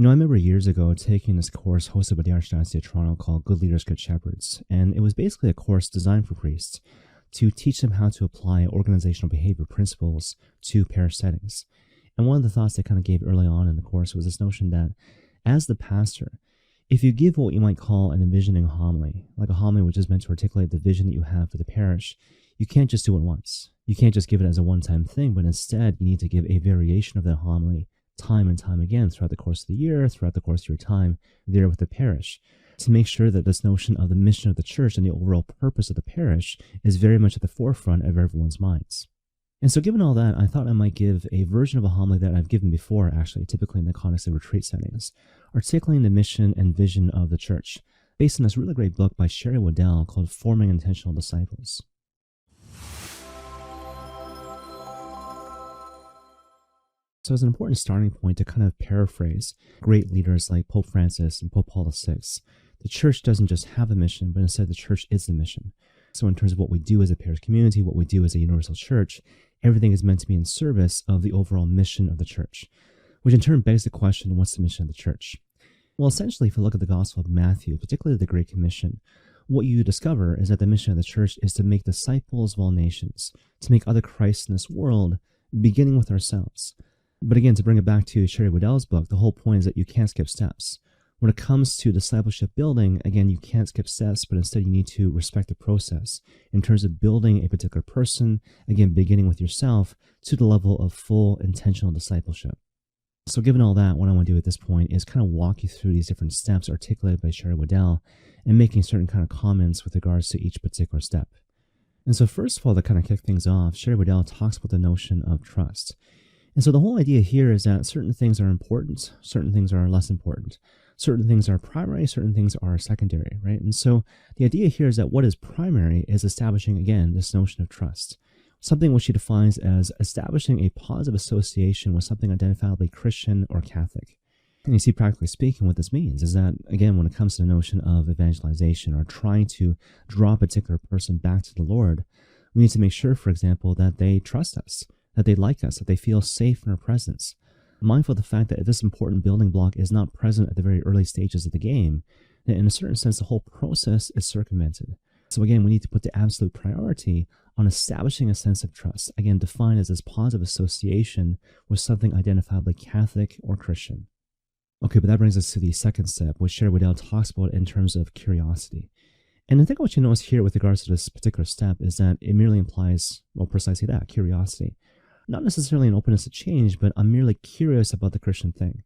I remember years ago taking this course hosted by the Archdiocese of Toronto called Good Leaders, Good Shepherds. And it was basically a course designed for priests to teach them how to apply organizational behavior principles to parish settings. And one of the thoughts they kind of gave early on in the course was this notion that as the pastor, if you give what you might call an envisioning homily, like a homily which is meant to articulate the vision that you have for the parish, you can't just do it once. You can't just give it as a one-time thing, but instead you need to give a variation of that homily time and time again throughout the course of the year, throughout the course of your time there with the parish, to make sure that this notion of the mission of the church and the overall purpose of the parish is very much at the forefront of everyone's minds. And so given all that, I thought I might give a version of a homily that I've given before, actually, typically in the context of retreat settings, articulating the mission and vision of the church, based on this really great book by Sherry Weddell called Forming Intentional Disciples. So it's an important starting point to kind of paraphrase great leaders like Pope Francis and Pope Paul VI. The church doesn't just have a mission, but instead the church is the mission. So in terms of what we do as a parish community, what we do as a universal church, everything is meant to be in service of the overall mission of the church, which in turn begs the question, what's the mission of the church? Well, essentially, if you look at the Gospel of Matthew, particularly the Great Commission, what you discover is that the mission of the church is to make disciples of all nations, to make other Christs in this world, beginning with ourselves. But again, to bring it back to Sherry Weddell's book, the whole point is that you can't skip steps. When it comes to discipleship building, again, you can't skip steps, but instead you need to respect the process in terms of building a particular person, again, beginning with yourself, to the level of full intentional discipleship. So given all that, what I want to do at this point is kind of walk you through these different steps articulated by Sherry Weddell and making certain kind of comments with regards to each particular step. And so first of all, to kind of kick things off, Sherry Weddell talks about the notion of trust. And so the whole idea here is that certain things are important, certain things are less important. Certain things are primary, certain things are secondary, right? And so the idea here is that what is primary is establishing, again, this notion of trust, something which she defines as establishing a positive association with something identifiably Christian or Catholic. And you see, practically speaking, what this means is that, again, when it comes to the notion of evangelization or trying to draw a particular person back to the Lord, we need to make sure, for example, that they trust us, that they like us, that they feel safe in our presence. Mindful of the fact that if this important building block is not present at the very early stages of the game, then in a certain sense, the whole process is circumvented. So again, we need to put the absolute priority on establishing a sense of trust, again, defined as this positive association with something identifiably Catholic or Christian. Okay, but that brings us to the second step, which Sherry Weddell talks about in terms of curiosity. And I think what you notice here with regards to this particular step is that it merely implies, well, precisely that, curiosity. Not necessarily an openness to change, but I'm merely curious about the Christian thing.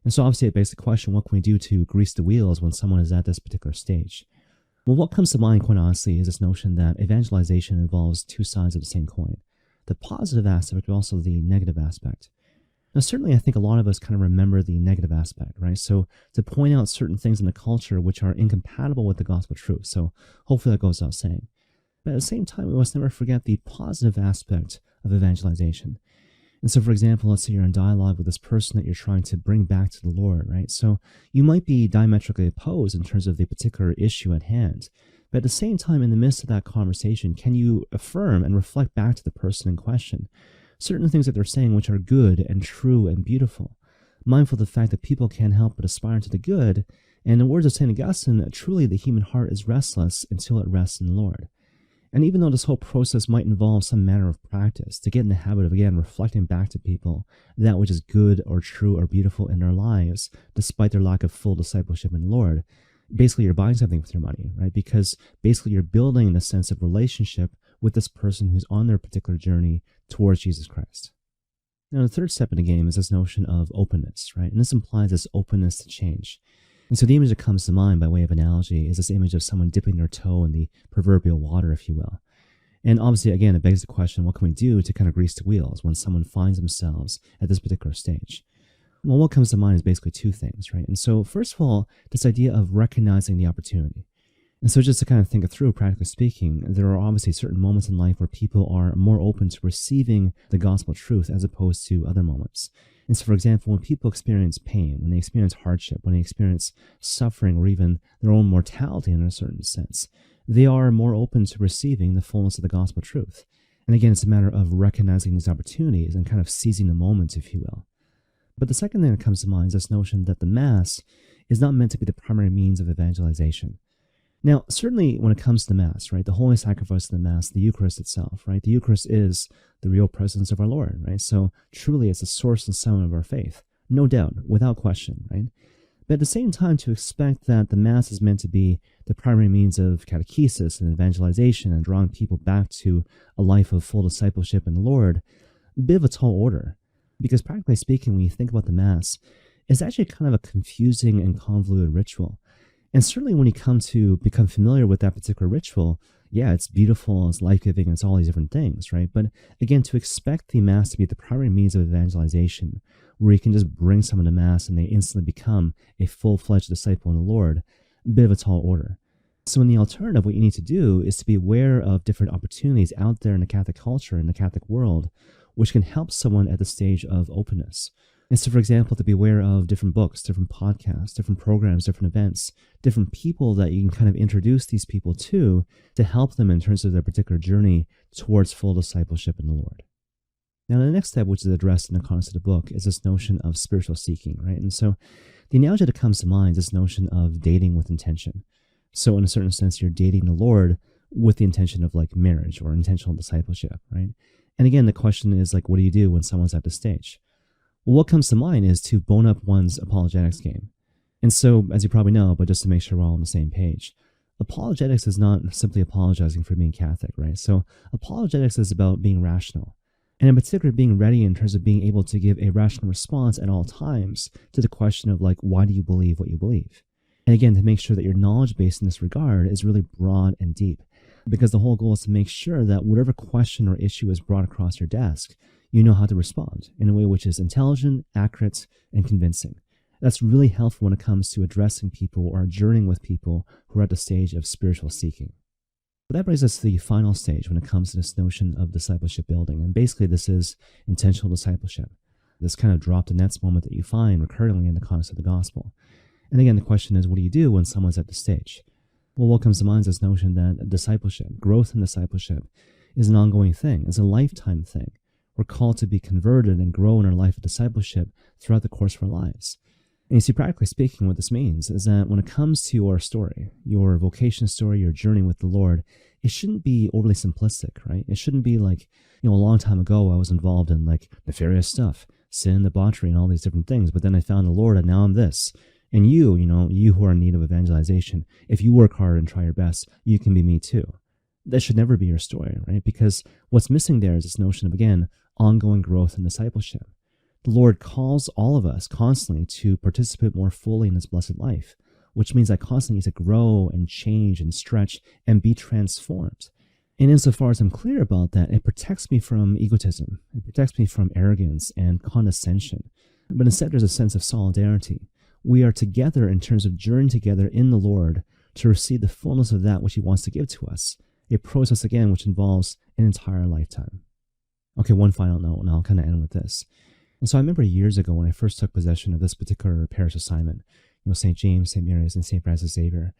And so obviously it begs the question, what can we do to grease the wheels when someone is at this particular stage? Well, what comes to mind, quite honestly, is this notion that evangelization involves two sides of the same coin. The positive aspect, but also the negative aspect. Now, certainly I think a lot of us kind of remember the negative aspect, right? So to point out certain things in the culture which are incompatible with the gospel truth. So hopefully that goes without saying. But at the same time, we must never forget the positive aspect of evangelization. And so, for example, let's say you're in dialogue with this person that you're trying to bring back to the Lord, right? So you might be diametrically opposed in terms of the particular issue at hand. But at the same time, in the midst of that conversation, can you affirm and reflect back to the person in question certain things that they're saying which are good and true and beautiful, mindful of the fact that people can't help but aspire to the good, and in the words of St. Augustine, truly the human heart is restless until it rests in the Lord. And even though this whole process might involve some manner of practice, to get in the habit of, again, reflecting back to people that which is good or true or beautiful in their lives, despite their lack of full discipleship in the Lord, basically you're buying something with your money, right? Because basically you're building a sense of relationship with this person who's on their particular journey towards Jesus Christ. Now, the third step in the game is this notion of openness, right? And this implies this openness to change. And so the image that comes to mind by way of analogy is this image of someone dipping their toe in the proverbial water, if you will. And obviously, again, it begs the question, what can we do to kind of grease the wheels when someone finds themselves at this particular stage? Well, what comes to mind is basically two things, right? And so first of all, this idea of recognizing the opportunity. And so just to kind of think it through, practically speaking, there are obviously certain moments in life where people are more open to receiving the gospel truth as opposed to other moments. And so, for example, when people experience pain, when they experience hardship, when they experience suffering or even their own mortality in a certain sense, they are more open to receiving the fullness of the gospel truth. And again, it's a matter of recognizing these opportunities and kind of seizing the moment, if you will. But the second thing that comes to mind is this notion that the Mass is not meant to be the primary means of evangelization. Now, certainly when it comes to the Mass, right, the holy sacrifice of the Mass, the Eucharist itself, right, the Eucharist is the real presence of our Lord, right? So truly it's the source and summit of our faith, no doubt, without question, right? But at the same time, to expect that the Mass is meant to be the primary means of catechesis and evangelization and drawing people back to a life of full discipleship in the Lord, a bit of a tall order. Because practically speaking, when you think about the Mass, it's actually kind of a confusing and convoluted ritual. And certainly when you come to become familiar with that particular ritual, yeah, it's beautiful, it's life-giving, it's all these different things, right? But again, to expect the Mass to be the primary means of evangelization, where you can just bring someone to Mass and they instantly become a full-fledged disciple in the Lord, a bit of a tall order. So in the alternative, what you need to do is to be aware of different opportunities out there in the Catholic culture, in the Catholic world, which can help someone at the stage of openness. And so, for example, to be aware of different books, different podcasts, different programs, different events, different people that you can kind of introduce these people to help them in terms of their particular journey towards full discipleship in the Lord. Now, the next step, which is addressed in the context of the book, is this notion of spiritual seeking, right? And so the analogy that comes to mind is this notion of dating with intention. So in a certain sense, you're dating the Lord with the intention of like marriage or intentional discipleship, right? And again, the question is like, what do you do when someone's at this stage? Well, what comes to mind is to bone up one's apologetics game. And so, as you probably know, but just to make sure we're all on the same page, apologetics is not simply apologizing for being Catholic, right? So apologetics is about being rational. And in particular, being ready in terms of being able to give a rational response at all times to the question of like, why do you believe what you believe? And again, to make sure that your knowledge base in this regard is really broad and deep. Because the whole goal is to make sure that whatever question or issue is brought across your desk, you know how to respond in a way which is intelligent, accurate, and convincing. That's really helpful when it comes to addressing people or journeying with people who are at the stage of spiritual seeking. But that brings us to the final stage when it comes to this notion of discipleship building. And basically, this is intentional discipleship, this kind of drop the nets moment that you find recurrently in the context of the gospel. And again, the question is, what do you do when someone's at the stage? Well, what comes to mind is this notion that discipleship, growth in discipleship, is an ongoing thing, is a lifetime thing. We're called to be converted and grow in our life of discipleship throughout the course of our lives. And you see, practically speaking, what this means is that when it comes to your story, your vocation story, your journey with the Lord, it shouldn't be overly simplistic, right? It shouldn't be like, a long time ago I was involved in like nefarious stuff, sin, debauchery, and all these different things, but then I found the Lord and now I'm this. And you who are in need of evangelization, if you work hard and try your best, you can be me too. That should never be your story, right? Because what's missing there is this notion of, again, ongoing growth and discipleship. The Lord calls all of us constantly to participate more fully in this blessed life, which means I constantly need to grow and change and stretch and be transformed. And insofar as I'm clear about that, it protects me from egotism. It protects me from arrogance and condescension. But instead, there's a sense of solidarity. We are together in terms of journeying together in the Lord to receive the fullness of that which He wants to give to us. A process, again, which involves an entire lifetime. Okay, one final note, and I'll kind of end with this. And so I remember years ago when I first took possession of this particular parish assignment, St. James, St. Mary's, and St. Francis Xavier,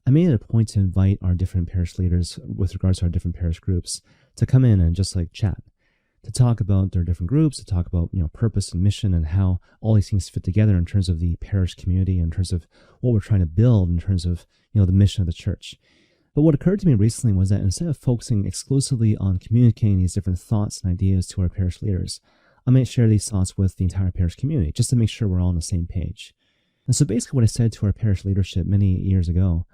I made it a point to invite our different parish leaders with regards to our different parish groups to come in and just like chat, to talk about their different groups, to talk about, purpose and mission and how all these things fit together in terms of the parish community, in terms of what we're trying to build, in terms of, the mission of the church. But what occurred to me recently was that instead of focusing exclusively on communicating these different thoughts and ideas to our parish leaders, I might share these thoughts with the entire parish community just to make sure we're all on the same page. And so basically what I said to our parish leadership many years ago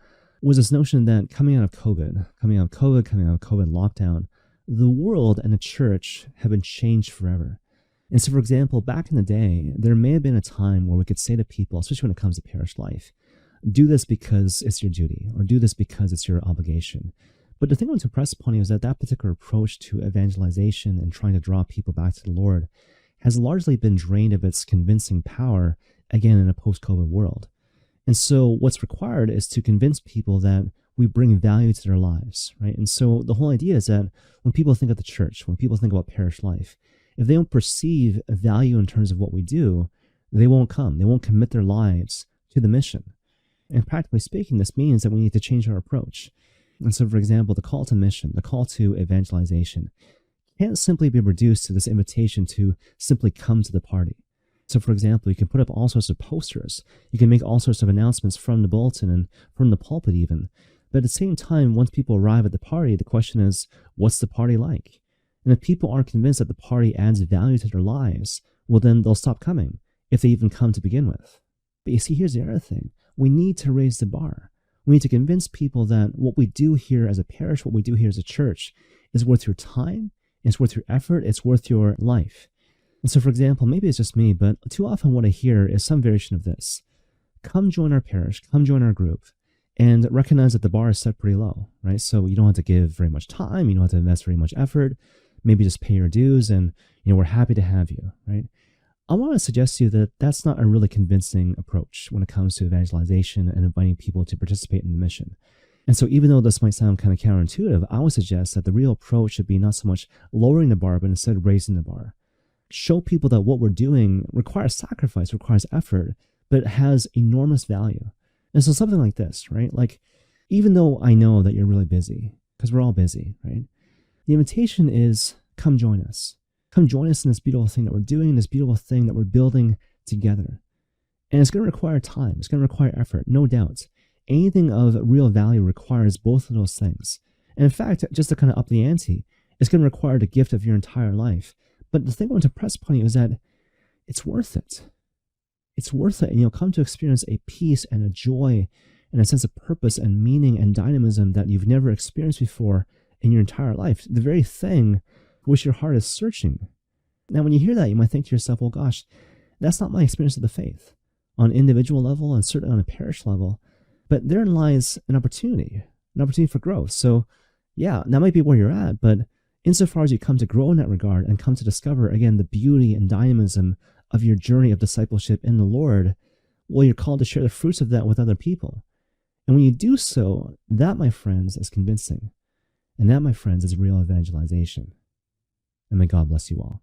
was this notion that coming out of COVID lockdown, the world and the church have been changed forever. And so, for example, back in the day, there may have been a time where we could say to people, especially when it comes to parish life, do this because it's your duty, or do this because it's your obligation. But the thing I want to press upon you is that that particular approach to evangelization and trying to draw people back to the Lord has largely been drained of its convincing power, again, in a post-COVID world. And so what's required is to convince people that we bring value to their lives, right? And so the whole idea is that when people think of the church, when people think about parish life, if they don't perceive a value in terms of what we do, they won't come. They won't commit their lives to the mission. And practically speaking, this means that we need to change our approach. And so, for example, the call to mission, the call to evangelization, can't simply be reduced to this invitation to simply come to the party, So, for example, you can put up all sorts of posters. You can make all sorts of announcements from the bulletin and from the pulpit even. But at the same time, once people arrive at the party, the question is, what's the party like? And if people aren't convinced that the party adds value to their lives, well, then they'll stop coming, if they even come to begin with. But you see, here's the other thing. We need to raise the bar. We need to convince people that what we do here as a parish, what we do here as a church, is worth your time, it's worth your effort, it's worth your life. And so, for example, maybe it's just me, but too often what I hear is some variation of this. Come join our parish, come join our group, and recognize that the bar is set pretty low, right? So you don't have to give very much time, you don't have to invest very much effort, maybe just pay your dues, and we're happy to have you, right? I want to suggest to you that that's not a really convincing approach when it comes to evangelization and inviting people to participate in the mission. And so even though this might sound kind of counterintuitive, I would suggest that the real approach should be not so much lowering the bar, but instead raising the bar. Show people that what we're doing requires sacrifice, requires effort, but it has enormous value. And so something like this, right? Like, even though I know that you're really busy, because we're all busy, right? The invitation is, come join us. Come join us in this beautiful thing that we're doing, this beautiful thing that we're building together. And it's going to require time. It's going to require effort, no doubt. Anything of real value requires both of those things. And in fact, just to kind of up the ante, it's going to require the gift of your entire life. But the thing I want to press upon you is that it's worth it. It's worth it. And you'll come to experience a peace and a joy and a sense of purpose and meaning and dynamism that you've never experienced before in your entire life. The very thing for which your heart is searching. Now, when you hear that, you might think to yourself, well, gosh, that's not my experience of the faith on an individual level and certainly on a parish level. But therein lies an opportunity for growth. So yeah, that might be where you're at, but insofar as you come to grow in that regard and come to discover, again, the beauty and dynamism of your journey of discipleship in the Lord, well, you're called to share the fruits of that with other people. And when you do so, that, my friends, is convincing. And that, my friends, is real evangelization. And may God bless you all.